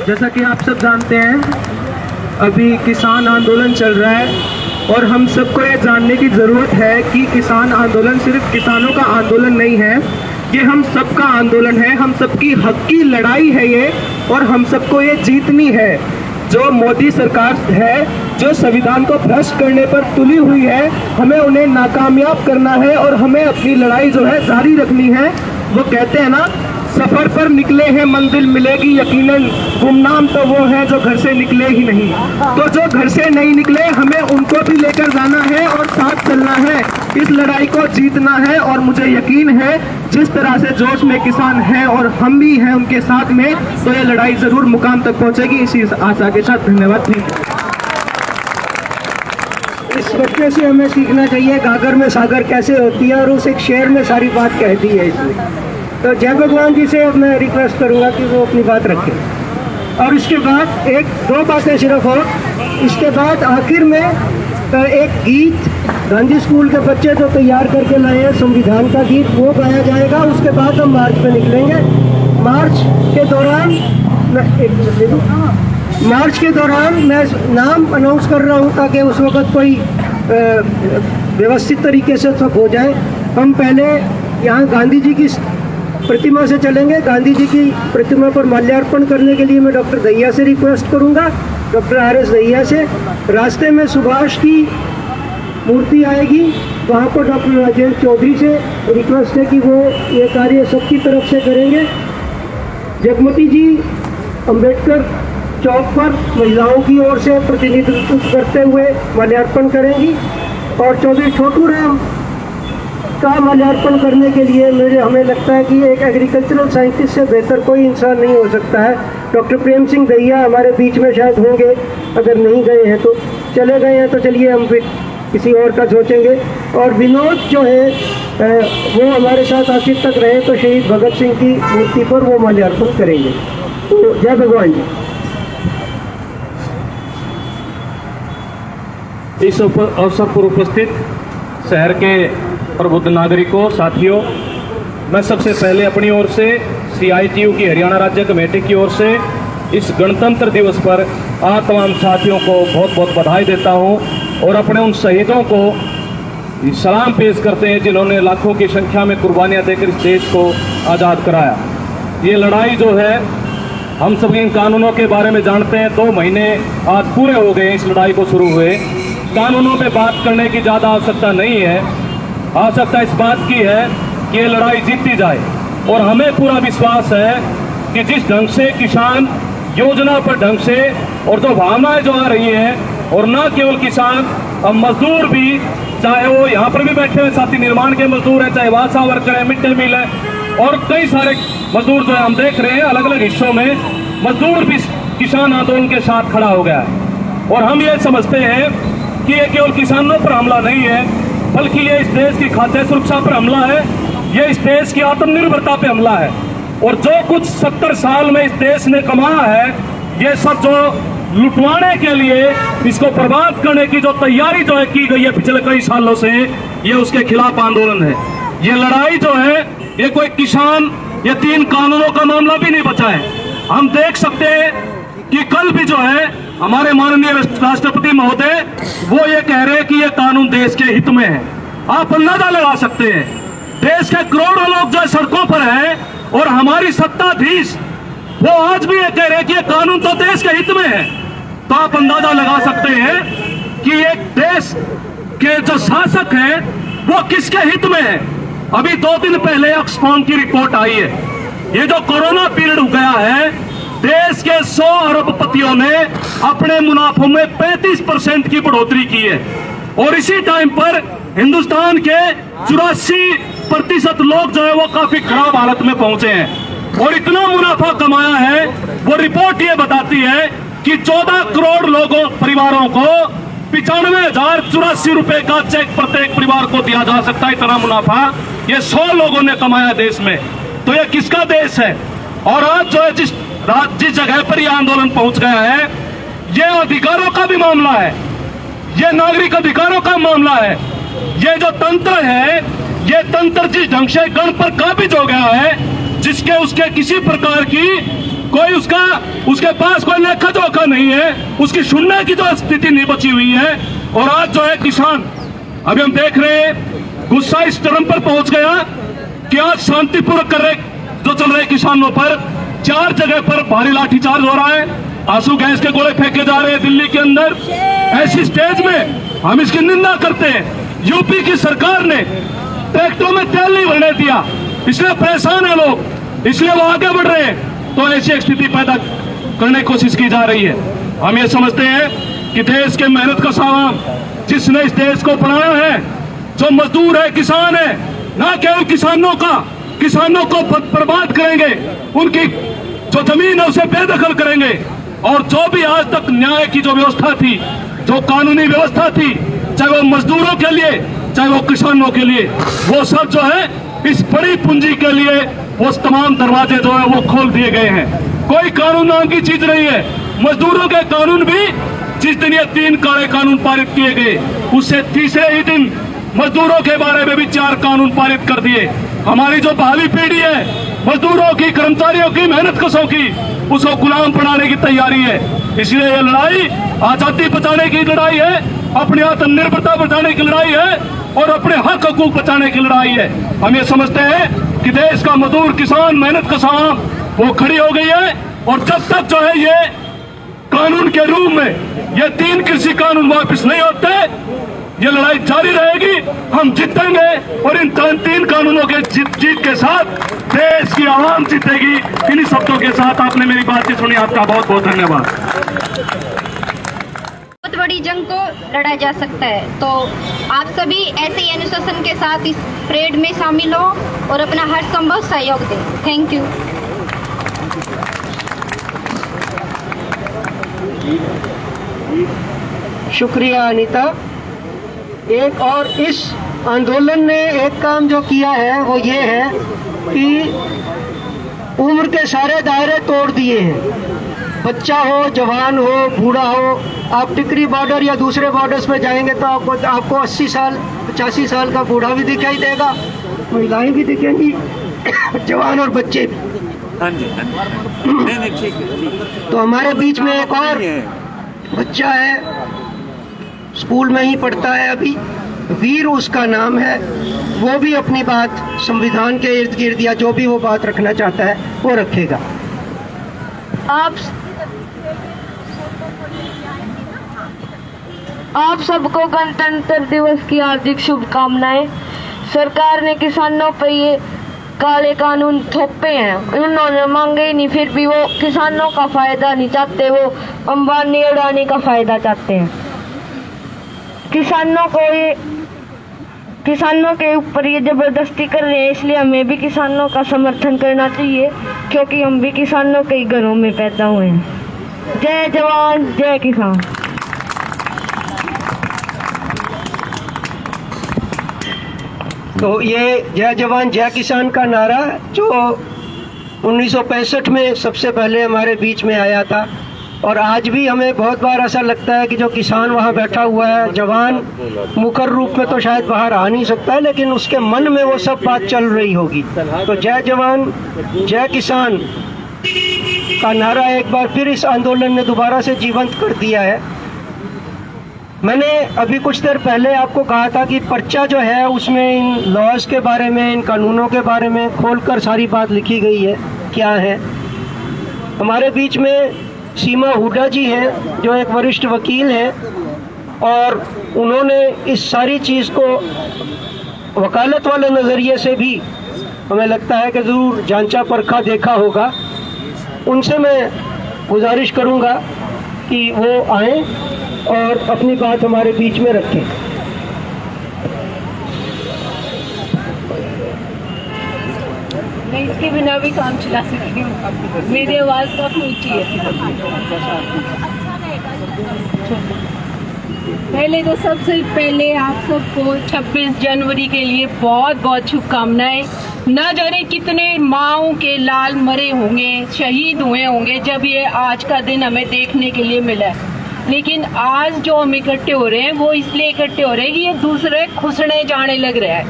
जैसा कि आप सब जानते हैं, अभी किसान आंदोलन चल रहा है और हम सबको ये जानने की ज़रूरत है कि किसान आंदोलन सिर्फ किसानों का आंदोलन नहीं है, ये हम सबका आंदोलन है, हम सबकी हक की लड़ाई है ये, और हम सबको ये जीतनी है। जो मोदी सरकार है, जो संविधान को भ्रष्ट करने पर तुली हुई है, हमें उन्हें नाकामयाब करना है और हमें अपनी लड़ाई जो है जारी रखनी है। वो कहते हैं ना, सफर पर निकले हैं मंजिल मिलेगी यकीनन, गुमनाम तो वो है जो घर से निकले ही नहीं। तो जो घर से नहीं निकले, हमें उनको भी लेकर जाना है और साथ चलना है, इस लड़ाई को जीतना है। और मुझे यकीन है जिस तरह से जोश में किसान हैं और हम भी हैं उनके साथ में, तो ये लड़ाई जरूर मुकाम तक पहुंचेगी। इसी आशा के साथ धन्यवाद। इस बच्चे से हमें सीखना चाहिए गागर में सागर कैसे होती है, और उस एक शेर में सारी बात कह दी है इसमें। तो जय भगवान जी से मैं रिक्वेस्ट करूंगा कि वो अपनी बात रखें। और इसके बाद एक दो बातें सिर्फ और, इसके बाद आखिर में एक गीत गांधी स्कूल के बच्चे जो तैयार करके लाए हैं संविधान का गीत, वो गाया जाएगा। उसके बाद हम मार्च पे निकलेंगे। मार्च के दौरान मैं नाम अनाउंस कर रहा हूँ ताकि उस वक्त कोई व्यवस्थित तरीके से सब हो जाए। हम पहले यहाँ गांधी जी की प्रतिमा से चलेंगे। गांधी जी की प्रतिमा पर माल्यार्पण करने के लिए मैं डॉक्टर दहिया से रिक्वेस्ट करूंगा, डॉक्टर आर.एस. दहिया से। रास्ते में सुभाष की मूर्ति आएगी, वहाँ पर डॉक्टर राजेंद्र चौधरी से रिक्वेस्ट है कि वो ये कार्य सबकी तरफ से करेंगे। जगमती जी अंबेडकर चौक पर महिलाओं की ओर से प्रतिनिधित्व करते हुए माल्यार्पण करेंगी। और चौधरी छोटू राम का माल्यार्पण करने के लिए हमें लगता है कि एक एग्रीकल्चरल साइंटिस्ट से बेहतर कोई इंसान नहीं हो सकता है। डॉक्टर प्रेम सिंह दहिया हमारे बीच में शायद होंगे, अगर नहीं गए हैं तो चले गए हैं तो चलिए हम फिर किसी और का सोचेंगे। और विनोद जो है वो हमारे साथ आखिर तक रहे तो शहीद भगत सिंह की मूर्ति पर वो माल्यार्पण करेंगे। तो जय भगवान जी। इस अवसर पर उपस्थित शहर के प्रबुद्ध नागरिकों, साथियों, मैं सबसे पहले अपनी ओर से CITU की हरियाणा राज्य कमेटी की ओर से इस गणतंत्र दिवस पर आप तमाम साथियों को बहुत बहुत बधाई देता हूं और अपने उन शहीदों को सलाम पेश करते हैं जिन्होंने लाखों की संख्या में कुर्बानियां देकर इस देश को आज़ाद कराया। ये लड़ाई जो है, हम सब इन कानूनों के बारे में जानते हैं। 2 महीने आज पूरे हो गए इस लड़ाई को शुरू हुए। कानूनों पे बात करने की ज़्यादा आवश्यकता नहीं है, आवश्यकता इस बात की है कि ये लड़ाई जीती जाए। और हमें पूरा विश्वास है कि जिस ढंग से किसान योजना पर ढंग से और जो भावनाएं जो आ रही हैं, और ना केवल किसान, अब मजदूर भी, चाहे वो यहाँ पर भी बैठे हुए साथी निर्माण के मजदूर हैं, चाहे आशा वर्कर है, मिड डे मील है, और कई सारे मजदूर जो है हम देख रहे हैं अलग अलग हिस्सों में, मजदूर भी किसान आंदोलन के साथ खड़ा हो गया है। और हम ये समझते हैं कि ये केवल किसानों पर हमला नहीं है, बल्कि ये इस देश की खाद्य सुरक्षा पर हमला है, ये इस देश की आत्मनिर्भरता पे हमला है। और जो कुछ 70 साल में इस देश ने कमाया है, ये सब जो लुटवाने के लिए, इसको बर्बाद करने की जो तैयारी जो है की गई है पिछले कई सालों से, ये उसके खिलाफ आंदोलन है। ये लड़ाई जो है, ये कोई किसान, ये 3 कानूनों का मामला भी नहीं बचा है। हम देख सकते हैं कि कल भी जो है हमारे माननीय राष्ट्रपति महोदय वो ये कह रहे हैं कि ये कानून देश के हित में है। आप अंदाजा लगा सकते हैं, देश के करोड़ों लोग जो सड़कों पर हैं और हमारी सत्ताधीश वो आज भी ये कह रहे हैं कि ये कानून तो देश के हित में है। तो आप अंदाजा लगा सकते हैं कि एक देश के जो शासक हैं वो किसके हित में है। अभी 2 दिन पहले ऑक्सफैम की रिपोर्ट आई है, ये जो कोरोना पीरियड हो गया है, देश के 100 अरबपतियों ने अपने मुनाफों में 35% की बढ़ोतरी की है। और इसी टाइम पर हिंदुस्तान के 84% लोग जो है वो काफी खराब हालत में पहुंचे हैं। और इतना मुनाफा कमाया है, वो रिपोर्ट ये बताती है कि 14 करोड़ लोगों परिवारों को 95,084 रुपए का चेक प्रत्येक परिवार को दिया जा सकता है। इतना मुनाफा ये 100 लोगों ने कमाया देश में। तो ये किसका देश है? और आज जो है जिस जगह पर यह आंदोलन पहुंच गया है, ये अधिकारों का भी मामला है, ये नागरिक अधिकारों का मामला है। ये जो तंत्र है, ये तंत्र जिस ढंग से गण पर काबिज हो गया है, जिसके उसके किसी प्रकार की कोई उसके पास कोई लेखा जोखा नहीं है, उसकी सुनने की जो स्थिति नहीं बची हुई है। और आज जो है किसान, अभी हम देख रहे हैं गुस्सा इस चरम पर पहुंच गया कि आज शांतिपूर्वक जो चल रहे किसानों पर 4 जगह पर भारी लाठीचार्ज हो रहा है, आंसू गैस के गोले फेंके जा रहे हैं दिल्ली के अंदर। ऐसी स्टेज में हम इसकी निंदा करते हैं। यूपी की सरकार ने ट्रैक्टरों में तेल नहीं भरने दिया, इसलिए परेशान है लोग, इसलिए वो आगे बढ़ रहे हैं। तो ऐसी एक स्थिति पैदा करने की कोशिश की जा रही है। हम ये समझते हैं कि देश के मेहनत का सामान जिसने इस देश को बनाया है, जो मजदूर है, किसान है, ना केवल किसानों को बर्बाद करेंगे, उनकी जो जमीन है उसे बेदखल करेंगे। और जो भी आज तक न्याय की जो व्यवस्था थी, जो कानूनी व्यवस्था थी, चाहे वो मजदूरों के लिए चाहे वो किसानों के लिए, वो सब जो है इस बड़ी पूंजी के लिए वो तमाम दरवाजे जो है वो खोल दिए गए हैं। कोई कानून नाम की चीज नहीं है। मजदूरों के कानून भी, जिस दिन ये 3 काले कानून पारित किए गए, उससे तीसरे ही दिन मजदूरों के बारे में भी 4 कानून पारित कर दिए। हमारी जो भावी पीढ़ी है, मजदूरों की, कर्मचारियों की, मेहनत कशों की, उसको गुलाम बनाने की तैयारी है। इसलिए ये लड़ाई आजादी बचाने की लड़ाई है, अपनी आत्मनिर्भरता बचाने की लड़ाई है और अपने हक हकूक बचाने की लड़ाई है। हम ये समझते हैं कि देश का मजदूर, किसान, मेहनत कशा वो खड़ी हो गई है। और जब तक जो है ये कानून के रूप में ये 3 कृषि कानून वापस नहीं होते, ये लड़ाई जारी रहेगी। हम जीतेंगे और इन 3 कानूनों के जीत के साथ देश की आवाम जीतेगी। इन्हीं शब्दों के साथ आपने मेरी बातचीत सुनी, आपका बहुत बहुत धन्यवाद। बहुत बड़ी जंग को लड़ा जा सकता है, तो आप सभी ऐसे ही अनुशासन के साथ इस परेड में शामिल हो और अपना हर संभव सहयोग दें। Thank you. शुक्रिया अनीता। एक और इस आंदोलन ने एक काम जो किया है वो ये है कि उम्र के सारे दायरे तोड़ दिए हैं। बच्चा हो, जवान हो, बूढ़ा हो, आप टिकरी बॉर्डर या दूसरे बॉर्डर्स पे जाएंगे तो आपको 80 साल 85 साल का बूढ़ा भी दिखाई देगा, महिलाएं भी दिखेंगी, जवान और बच्चे भी। तो हमारे बीच में एक और बच्चा है, स्कूल में ही पढ़ता है अभी, वीर उसका नाम है। वो भी अपनी बात संविधान के इर्द गिर्द या जो भी वो बात रखना चाहता है वो रखेगा। आप सबको गणतंत्र दिवस की हार्दिक शुभकामनाएं। सरकार ने किसानों पर ये काले कानून थोपे हैं, उन्होंने मांगे ही नहीं, फिर भी वो किसानों का फायदा नहीं चाहते, वो अंबानी अडानी का फायदा चाहते हैं। किसानों के ऊपर ये जबरदस्ती कर रहे हैं, इसलिए हमें भी किसानों का समर्थन करना चाहिए, क्योंकि हम भी किसानों के ही घरों में पैदा हुए हैं। जय जवान जय किसान। तो ये जय जवान जय किसान का नारा जो 1965 में सबसे पहले हमारे बीच में आया था, और आज भी हमें बहुत बार ऐसा लगता है कि जो किसान वहाँ बैठा हुआ है, जवान मुखर रूप में तो शायद बाहर आ नहीं सकता है, लेकिन उसके मन में वो सब बात चल रही होगी। तो जय जवान जय किसान का नारा एक बार फिर इस आंदोलन ने दोबारा से जीवंत कर दिया है। मैंने अभी कुछ देर पहले आपको कहा था कि पर्चा जो है उसमें इन लॉज के बारे में, इन कानूनों के बारे में खोलकर सारी बात लिखी गई है क्या है। हमारे बीच में सीमा हुड्डा जी हैं जो एक वरिष्ठ वकील हैं, और उन्होंने इस सारी चीज़ को वकालत वाले नज़रिए से भी हमें लगता है कि ज़रूर जांचा परखा देखा होगा। उनसे मैं गुजारिश करूंगा कि वो आएं और अपनी बात हमारे बीच में रखें। मैं इसके बिना भी काम चला सकती हूँ, मेरी आवाज़ काफ़ी ऊंची है। पहले तो सबसे पहले आप सबको 26 जनवरी के लिए बहुत बहुत शुभकामनाएं। न जाने कितने माओं के लाल मरे होंगे, शहीद हुए होंगे जब ये आज का दिन हमें देखने के लिए मिला है। लेकिन आज जो हम इकट्ठे हो रहे हैं वो इसलिए इकट्ठे हो रहे हैं कि ये दूसरे खुसने जाने लग रहा है।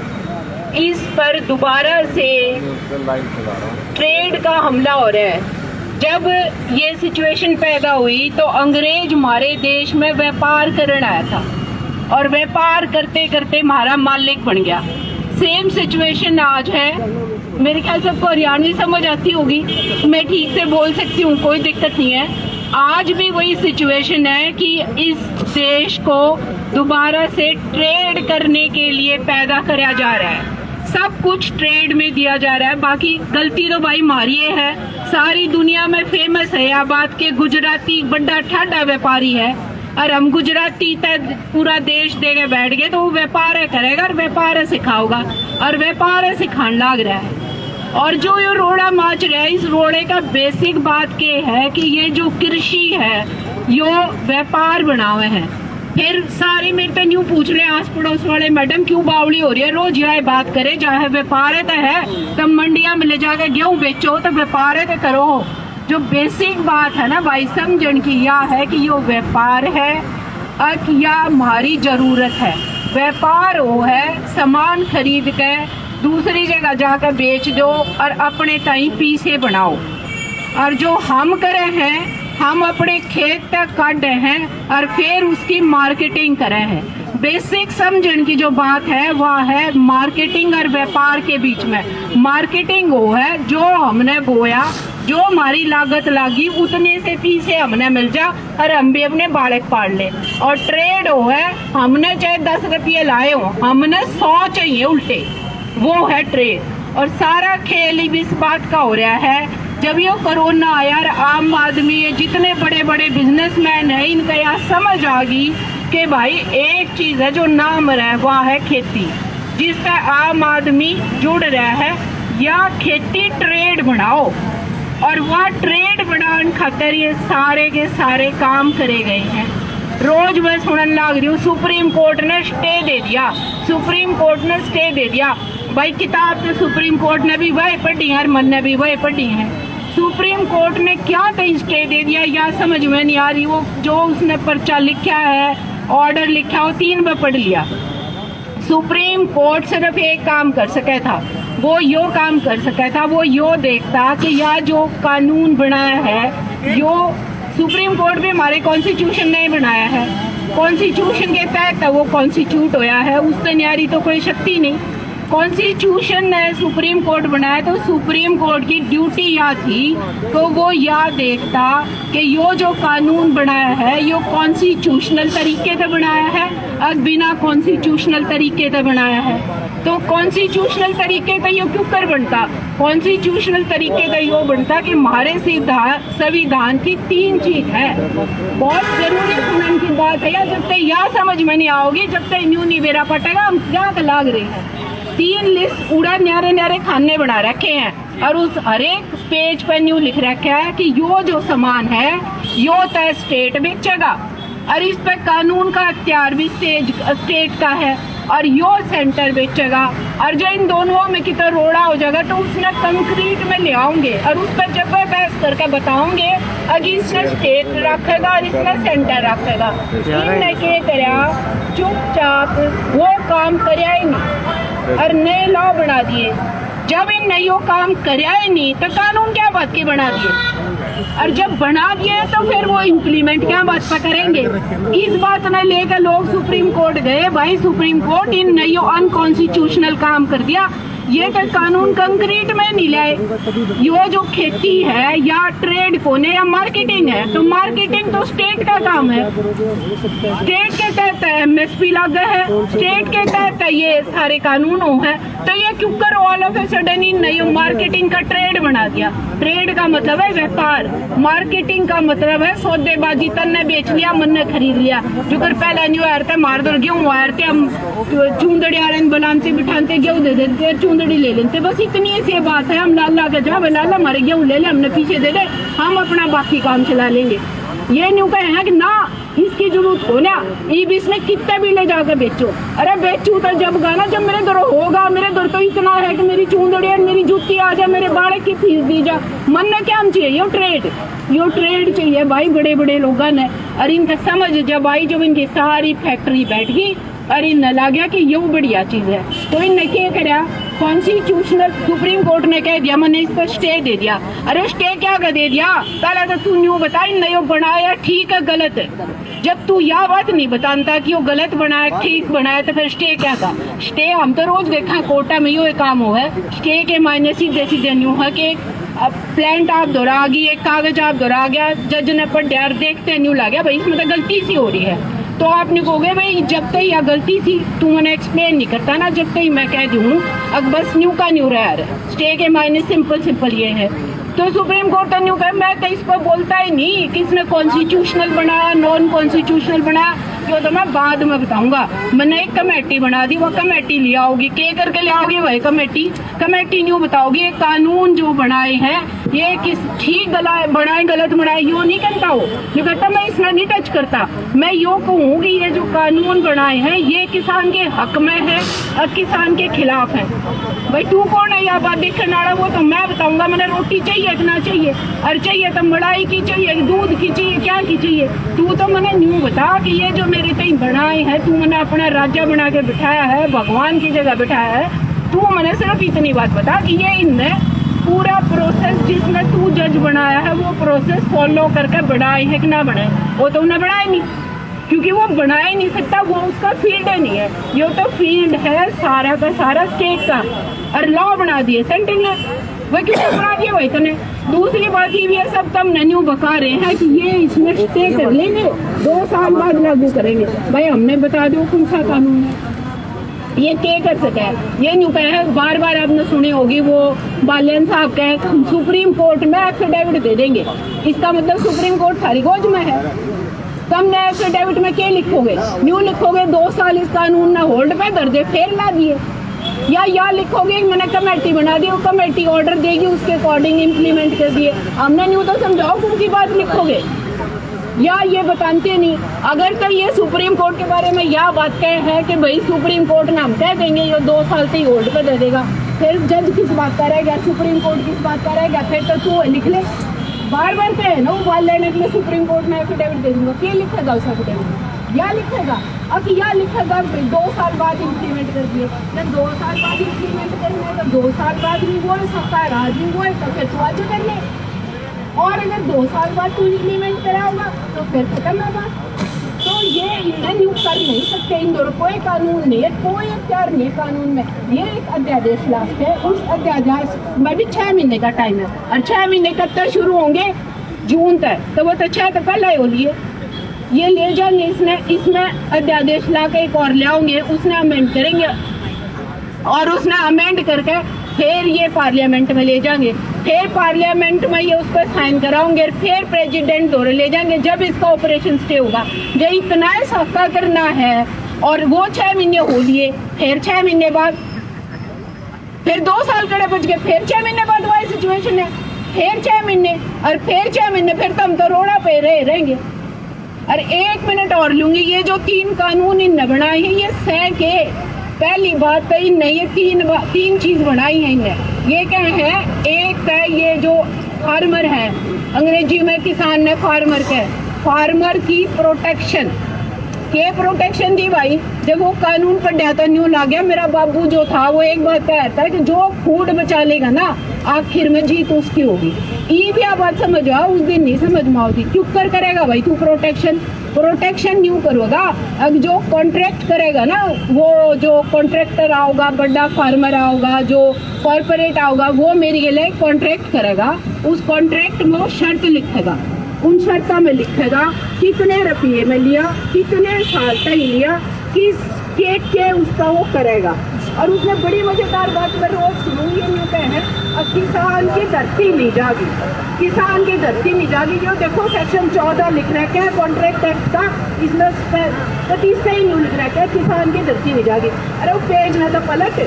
इस पर दोबारा से ट्रेड का हमला हो रहा है। जब ये सिचुएशन पैदा हुई तो अंग्रेज हमारे देश में व्यापार करने आया था और व्यापार करते करते हमारा मालिक बन गया। सेम सिचुएशन आज है। मेरे ख्याल से आपको हरियाणवी समझ आती होगी, मैं ठीक से बोल सकती हूँ, कोई दिक्कत नहीं है। आज भी वही सिचुएशन है कि इस देश को दोबारा से ट्रेड करने के लिए पैदा कराया जा रहा है। सब कुछ ट्रेड में दिया जा रहा है। बाकी गलती तो भाई हमारी है। सारी दुनिया में फेमस है यह बात कि गुजराती बड़ा ठाडा व्यापारी है और हम गुजराती पूरा देश देके बैठ गए तो वो व्यापार करेगा और व्यापार सिखाओगा और व्यापार सिखाने लग रहा है। और जो ये रोड़ा माच रहा है, इस रोड़े का बेसिक बात ये है कि ये जो कृषि है यो व्यापार बनावे है। फिर सारे मेरे पे न्यू पूछ रहे आस पड़ोस वाले, मैडम क्यों बावली हो रही है, रोज यह बात करे, चाहे व्यापार है तो मंडिया में ले जाकर गेहूं बेचो, तो व्यापार है तो करो। जो बेसिक बात है ना भाई समझन की यह है कि यो व्यापार है और या हमारी जरूरत है। व्यापार वो है सामान खरीद के दूसरी जगह जाकर बेच दो और अपने ताई पीसे बनाओ। और जो हम करे हैं, हम अपने खेत तक काटे हैं और फिर उसकी मार्केटिंग करे हैं। बेसिक समझन की जो बात है वह है मार्केटिंग और व्यापार के बीच में। मार्केटिंग वो है जो हमने बोया, जो हमारी लागत लगी उतने से पीछे हमने मिल जा और हम भी अपने बालक पाल ले। और ट्रेड वो है हमने चाहे 10 रुपये लाए हो, हमने 100 चाहिए उल्टे, वो है ट्रेड। और सारा खेल ही इस बात का हो रहा है। जब ये कोरोना आया, आम आदमी है, जितने बड़े बड़े बिजनेसमैन है, इनका यह समझ आ गई कि भाई एक चीज है जो नाम रहा है वह है खेती, जिसका आम आदमी जुड़ रहा है। या खेती ट्रेड बनाओ और वह ट्रेड बनाने खातिर ये सारे के सारे काम करे गए हैं। रोज मैं सुनने लग रही हूँ सुप्रीम कोर्ट ने स्टे दे दिया, सुप्रीम कोर्ट ने स्टे दे दिया। भाई किताब तो सुप्रीम कोर्ट ने भी वही पढ़ी है और मन ने भी वही पढ़ी है। सुप्रीम कोर्ट ने क्या कहीं स्टे दे दिया या समझ में नहीं आ रही। वो जो उसने पर्चा लिखा है, ऑर्डर लिखा, वो 3 में पढ़ लिया। सुप्रीम कोर्ट सिर्फ एक काम कर सका था, वो यो काम कर सका था, वो यो देखता कि यह जो कानून बनाया है यो सुप्रीम कोर्ट भी हमारे कॉन्स्टिट्यूशन ने बनाया है, कॉन्स्टिट्यूशन के तहत वो कॉन्स्टिट्यूट होया है, उससे न्यारी तो कोई शक्ति नहीं। कॉन्स्टिट्यूशन ने सुप्रीम कोर्ट बनाया तो सुप्रीम कोर्ट की ड्यूटी यह थी तो वो यह देखता कि यो जो कानून बनाया है यो कॉन्स्टिट्यूशनल तरीके से बनाया है और बिना कॉन्स्टिट्यूशनल तरीके से बनाया है। तो कॉन्स्टिट्यूशनल तरीके का यो क्यों कर बनता? कॉन्स्टिट्यूशनल तरीके का यो बनता कि हमारे संविधान की 3 चीज है, बहुत जरूरी सुनने की बात है। या जब तक यह समझ में नहीं आओगी, जब तक न्यू नहीं बेरा पटेगा, हम क्या लाग रहे हैं। 3 लिस्ट उड़ा न्यारे न्यारे खाने बना रखे हैं और उस हर एक पेज पर न्यू लिख रखा है कि यो जो सामान है यो तय स्टेट बेचेगा और इस पर कानून का अख्तियार भी स्टेट का है और यो सेंटर बेचेगा। और जो इन दोनों में कितना रोड़ा हो जाएगा तो उसने कंक्रीट में ले आऊंगे और उस पर जब बहस करके बताओगे अगर इसने स्टेट रखेगा और इसने सेंटर रखेगा। इनने क्या करा, चुपचाप वो काम कराया ही नहीं और नए लॉ बना दिए। जब इन नयो काम कराया ही नहीं तो कानून क्या बात के बना दिए, और जब बना दिए तो फिर वो इम्प्लीमेंट क्या बात पर करेंगे। इस बात ने लेकर लोग सुप्रीम कोर्ट गए। भाई सुप्रीम कोर्ट इन नयो अनकॉन्स्टिट्यूशनल काम कर दिया, ये तो कानून कंक्रीट में नहीं लाए। यो जो खेती है या ट्रेड कोने या मार्केटिंग है, तो मार्केटिंग तो स्टेट का काम है, स्टेट के तहत MSP लागू है, स्टेट के तहत ये सारे कानून है। तो ये क्यों कर ऑल ऑफ ए सडन इन नई मार्केटिंग का ट्रेड बना दिया। ट्रेड का मतलब है व्यापार, मार्केटिंग का मतलब है सौदेबाजी। तन्ने बेच लिया, मन ने खरीद लिया। जो कर पहले न्यू आयर थे मार दो गेहूँ आयर थे, हम चूंदड़ी आ रहे बलानते बिठाते गेहूँ दे देते, चूंदड़ी ले लेते। बस इतनी सी बात है। हम लाल ला के जा लाला हमारे गेहूँ ले ले, हमने पीछे दे दे, हम अपना बाकी काम चला लेंगे। ये न्यू कहे हैं कि ना इसकी जरूरत हो ना, ई बीच में कितने भी ले जाकर बेचो। अरे बेचू तो जब गाना जब मेरे दर होगा। मेरे दर तो इतना है कि मेरी चूंदड़ी और मेरी जूती आ जा, मेरे बाड़े की फीस दी जा। मन ने क्या हम चाहिए, यो ट्रेड चाहिए भाई बड़े बड़े लोगों ने। और इनका समझ जब आई, जब इनकी सारी फैक्ट्री बैठ गई और इन लग गया कि यो बढ़िया चीज है, तो इनने क्या करा, कॉन्स्टिट्यूशनल सुप्रीम कोर्ट ने कह दिया, मैंने इस पर स्टे दे दिया। अरे स्टे क्या कर दे दिया, पहले तो तू न्यू बता नयो बनाया ठीक है गलत है। जब तू यह बात नहीं बताता कि वो गलत बनाया ठीक बनाया तो फिर स्टे क्या था। स्टे हम तो रोज देखा कोर्टा में यो काम हो है। स्टे के मायने सीधे सीधे न्यू है कि अब प्लांट आप दोहरा गई, एक कागज आप दोहरा गया, जज ने पढ़ यार देखते न्यू ला गया भाई इसमें तो गलती सी हो रही है। तो आपने कहोगे भाई जब तक यह गलती थी तू मैंने एक्सप्लेन नहीं करता ना, जब तक मैं कह दूँ अब बस न्यू का न्यू रहा है। स्टे के मायने सिंपल ये है। तो सुप्रीम कोर्ट न्यू कहे, मैं तो इस पर बोलता ही नहीं कि इसने कॉन्स्टिट्यूशनल बनाया नॉन कॉन्स्टिट्यूशनल बनाया, जो तो मैं बाद में बताऊंगा। मैंने एक कमेटी बना दी, वो कमेटी ले आओगी, के करके ले आओगी वही कमेटी न्यू बताओगी ये कानून जो बनाए हैं ये किस ठीक बनाए गलत बनाए यो नहीं कहता हो। जो कहता मैं इसमें नहीं टच करता, मैं यो कहूँ कि ये जो कानून बनाए हैं ये किसान के हक में है और किसान के खिलाफ है। भाई तू कौन है यह बात देखने वाला, वो तो मैं बताऊंगा। मैंने रोटी चाहिए कि ना चाहिए, और चाहिए तो मलाई की चाहिए, दूध की चाहिए, क्या की चाहिए। तू तो मैंने न्यू बता कि ये जो मेरे तई बनाए हैं तू मैंने अपना राज्य बना के बिठाया है, भगवान की जगह बिठाया है। तू मैंने सिर्फ इतनी बात बता कि ये इनने पूरा प्रोसेस जिसमें तू जज बनाया है वो प्रोसेस फॉलो करके बनाए है कि ना बनाए। वो तो उन्हें बनाए नहीं, क्योंकि वो बना ही नहीं सकता, वो उसका फील्ड ही नहीं है। ये तो फील्ड है सारा का सारा स्टेट का, और लॉ बना दिए सेंट्रल ने, वह क्यों बना दिए वही तने। दूसरी बात ये भी है सब तब न्यू बता रहे हैं कि ये इसमें स्टे कर लेंगे 2 साल बाद लागू करेंगे। भाई हमने बता दो कौन सा कानून है ये क्या कर सके। ये न्यू कहे बार बार आपने सुनी होगी वो बालियान साहब कहे सुप्रीम कोर्ट में एफिडेविट दे देंगे, इसका मतलब सुप्रीम कोर्ट सारी गोज में है। तुम ने एफिडेविट में क्या लिखोगे, न्यू लिखोगे 2 साल इस कानून ने होल्ड पे कर दे फिर ला दिए, या लिखोगे मैंने कमेटी बना दी, वो कमेटी ऑर्डर देगी उसके अकॉर्डिंग इम्प्लीमेंट कर दिए। हमने न्यू तो समझाओ कौन सी बात लिखोगे, या ये बताते नहीं। अगर तो ये सुप्रीम कोर्ट के बारे में यह बात कहे है कि भाई सुप्रीम कोर्ट ने हम कह देंगे ये 2 साल से ही होल्ड पे दे देगा, फिर जज किस बात का रहेगा, सुप्रीम कोर्ट किस बात का रहेगा। फिर तो तू लिख ले बार बार कहे ना उबाल लेने के लिए सुप्रीम कोर्ट में एफिडेविट दे दूंगा, क्या लिखेगा उस एफिडेविट, या लिखेगा अब या लिखेगा 2 साल बाद इम्प्लीमेंट कर दिए। जब 2 साल बाद इम्प्लीमेंट करेंगे तो 2 साल बाद भी वो सरकार आज भी वो तो फिर तो आज कर ले, और अगर 2 साल बाद तू इम्प्लीमेंट कराऊंगा तो फिर खत्म है बात। तो ये इन्हें न्यू कर नहीं सकते, इन दोनों कोई कानून नहीं है, कोई अख्तियार नहीं कानून में। ये एक अध्यादेश लास्ट है, उस अध्यादेश में भी 6 महीने का टाइम है, और 6 महीने कब तक शुरू होंगे जून तक, तो वो तो 6 तक कल आए हो लिए ये ले जाएंगे। इसमें अध्यादेश ला के एक और ले आओगे, उसने अमेंड करेंगे और उसने अमेंड करके फिर ये पार्लियामेंट में ले जाएंगे, फिर पार्लियामेंट में ये उस पर साइन कराओगे, फिर प्रेसिडेंट दौरे ले जाएंगे जब इसका ऑपरेशन स्टे होगा। जो इतना सख्ता करना है और वो 6 महीने हो लिए, फिर 6 महीने बाद फिर 2 साल कड़े बच गए, फिर 6 महीने बाद वही सिचुएशन है, फिर 6 महीने और फिर 6 महीने, फिर तो हम तो रोड़ा पे रहेंगे। और 1 मिनट और लूंगी, ये जो 3 कानून इनने बनाए हैं ये सह के पहली बात तो इन ये 3 चीज बनाई है इन्हें। ये क्या है, एक है ये जो फार्मर है, अंग्रेजी में किसान ने फार्मर के, फार्मर की प्रोटेक्शन के प्रोटेक्शन दी भाई। जब वो कानून पर डाटा न्यू ला गया, मेरा बाबू जो था वो एक बात कहता है कि जो फूड बचा लेगा ना आखिर में जीत उसकी होगी। ये भी आप बात समझ आओ, उस दिन नहीं समझ में आओगी, क्यों करेगा भाई तू प्रोटेक्शन न्यू करोगा। अब जो कॉन्ट्रैक्ट करेगा ना, वो जो कॉन्ट्रैक्टर आओगा, बड़ा फार्मर आओगा, जो कॉर्पोरेट आओगा, वो मेरे लिए कॉन्ट्रैक्ट करेगा, उस कॉन्ट्रैक्ट में वो शर्त लिखेगा, उन शर्तों में लिखेगा कितने रुपये में लिया, कितने साल तक लिया, किस स्टेट के उसका वो करेगा। और उसने बड़ी मजेदार बात मैं रोज सुनूंगी, न्यू है अब किसान की धरती नहीं जागी, किसान की धरती नहीं जागी। जो देखो सेक्शन 14 लिख रखा है कॉन्ट्रैक्ट एक्ट का, इसमें 30 ही न्यू लिख रखा है किसान की धरती नहीं जागी। अरे वो पेज में तो पलट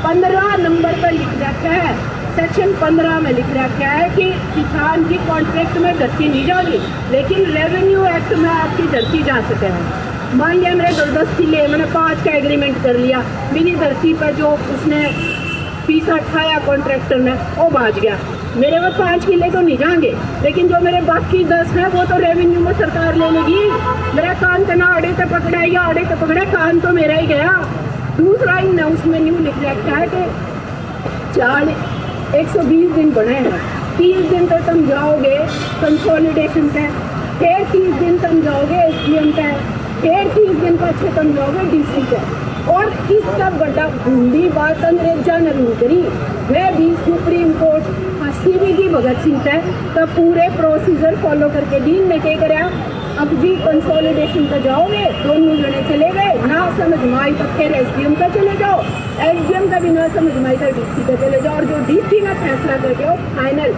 15 नंबर पर लिख रखा है, सेक्शन 15 में लिख रखा है कि किसान की कॉन्ट्रैक्ट में धरती नहीं जागी, लेकिन रेवेन्यू एक्ट में आपकी धरती जा सकते हैं। मान लिया मेरे जबरदस्ती ले, मैंने 5 का एग्रीमेंट कर लिया, मेरी धरती पर जो उसने पैसा उठाया कॉन्ट्रैक्टर ने वो बाज गया, मेरे वो 5 किले तो नहीं जाएंगे, लेकिन जो मेरे बाकी 10 है वो तो रेवेन्यू में सरकार ले लेगी। मेरा कान तो ना अड़े तो पकड़ा या अड़े तो पकड़ा, कान तो मेरा ही गया। दूसरा ही ना उसमें न्यू लिख रखा है कि 120 दिन बने हैं। 30 दिन तो तुम जाओगे कंसोलिडेशन पे, फिर 30 दिन तुम जाओगे SDM पे, फिर 30 दिन पीछे तुम जाओगे DC पे। और इसका बड़ा बूढ़ी बात अंग्रेजा ने नहीं करी, वह भी सुप्रीम कोर्ट हंसी की भगत सिंह है तो पूरे प्रोसीजर फॉलो करके डीन ने क्या कराया, अब जी कंसोलिडेशन पे जाओगे, दोनों जने चले गए, ना समझ में आई तो फिर SDM पे चले जाओ, SDM का भी ना समझ में आई तो DC पे चले जाओ, और जो DC में फैसला करके हो फाइनल।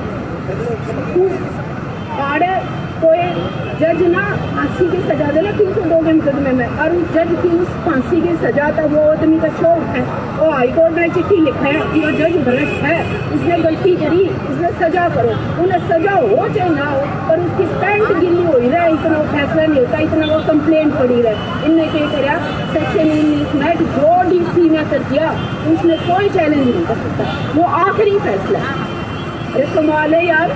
कोई जज ना फांसी की सजा देना 302 के मुकदमे में, और उस जज की उस फांसी की सजा था वो आदमी का शौक है, वो हाईकोर्ट ने चिट्ठी लिखा है कि वो जज भ्रष्ट है, उसने गलती करी, उसने सजा करो, उन्हें सजा हो चाहे ना हो, पर उसकी पैंट गिल्ली हो ही रहा, इतना फैसला नहीं होता, इतना वो कंप्लेंट पड़ी रहे। इनने क्या करा, सेक्शन 19 में जो DC ने कर दिया उसने कोई चैलेंज नहीं कर सकता, वो आखिरी फैसला। अरे कमाल है यार,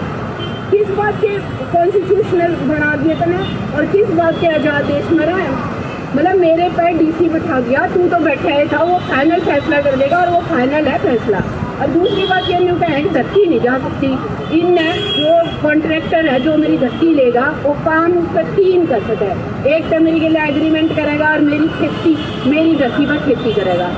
किस बात के कॉन्स्टिट्यूशनल बना दिए तने और किस बात के आजाद देश में रहे। मतलब मेरे पे DC बैठा गया, तू तो बैठा ही था, वो फाइनल फैसला कर देगा और वो फाइनल है फैसला। और दूसरी बात ये नहीं कहें कि धरती नहीं जा सकती, इनने जो कॉन्ट्रैक्टर है जो मेरी धरती लेगा वो काम उस पर 3 कर सकता है, एक तो मेरे के लिए एग्रीमेंट करेगा और मेरी खेती, मेरी धरती पर खेती करेगा,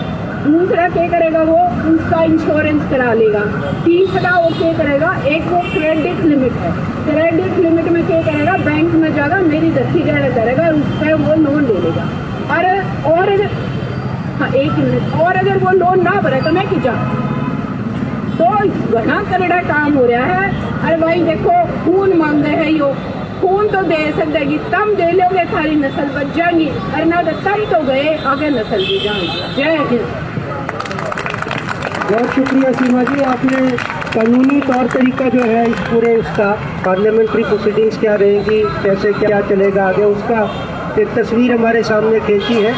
दूसरा क्या करेगा वो उसका इंश्योरेंस करा लेगा, तीसरा वो क्या करेगा, एक वो क्रेडिट लिमिट है, क्रेडिट लिमिट में क्या करेगा, बैंक में जाएगा, मेरी धरती जाना करेगा और उससे वो लोन ले लेगा। और अगर हाँ 1 मिनट, और अगर वो लोन ना भरे तो मैं क्या, तो घना करड़ा काम हो रहा है। अरे भाई देखो खून मांग रहे है, यो खून तो दे सकता है कि तुम दे लोगे सारी नस्ल बच जाएंगी, और ना तो तुम तो गए आगे नस्ल भी जाएंगी। जय हिंद। बहुत शुक्रिया सीमा जी, आपने कानूनी तौर तरीका जो है इस पूरे उसका पार्लियामेंट्री प्रोसीडिंग्स क्या रहेगी, कैसे क्या चलेगा आगे, उसका एक तस्वीर हमारे सामने खींची है।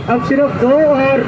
अब सिर्फ 2 और